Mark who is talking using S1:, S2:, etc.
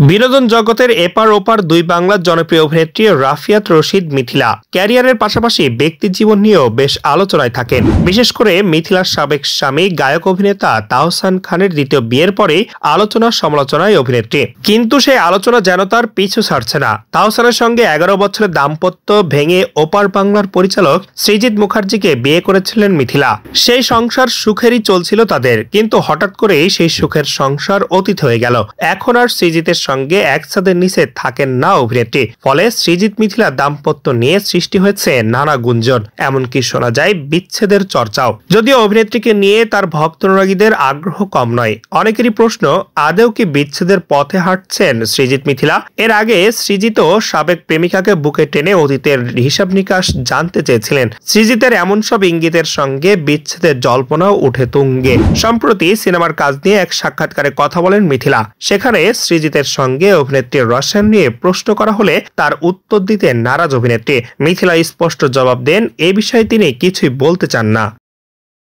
S1: বিনোদন জগতের এপার ওপার দুই বাংলার জনপ্রিয় অভিনেত্রী রাফিয়াত রশিদ মিথিলা ক্যারিয়ারের পাশাপাশি ব্যক্তি জীবন নিয়েও বেশ আলোচনায় থাকেন। বিশেষ করে মিথিলার সাবেক স্বামী গায়ক অভিনেতা তাহসান খানের দ্বিতীয় বিয়ের পরে আলোচনা সমালোচনায় অভিনেত্রী, কিন্তু সেই আলোচনা যেন তার পিছু ছাড়ছে না। তাহসানের সঙ্গে 11 বছরের দাম্পত্য ভেঙে ওপার বাংলার পরিচালক সৃজিত মুখার্জিকে বিয়ে করেছিলেন মিথিলা। সেই সংসার সুখেরই চলছিল তাদের, কিন্তু হঠাৎ করেই সেই সুখের সংসার অতীত হয়ে গেল। এখন আর সৃজিতের সঙ্গে এক ছাদের নিচে থাকেন না অভিনেত্রী। ফলে সৃজিত মিথিলা দাম্পত্য নিয়ে সৃষ্টি হয়েছে নানা গুঞ্জন, এমনকি শোনা যায় বিচ্ছেদের চর্চাও। যদিও অভিনেত্রীকে নিয়ে তার ভক্তনুরাগীদের আগ্রহ কম নয়। অনেকেরই প্রশ্ন, আদৌ কি বিচ্ছেদের পথে হাঁটছেন সৃজিত মিথিলা? এর আগে সৃজিতও সাবেক প্রেমিকাকে বুকে টেনে অতীতের হিসাব নিকাশ জানতে চেয়েছিলেন। সৃজিতের এমন সব ইঙ্গিতের সঙ্গে বিচ্ছেদের জল্পনাও উঠে তুঙ্গে। সম্প্রতি সিনেমার কাজ নিয়ে এক সাক্ষাৎকারে কথা বলেন মিথিলা। সেখানে সৃজিতের সঙ্গে অভিনেত্রীর রসায়ন নিয়ে প্রশ্ন করা হলে তার উত্তর দিতে নারাজ অভিনেত্রী। মিথিলা স্পষ্ট জবাব দেন, এ বিষয়ে তিনি কিছুই বলতে চান না।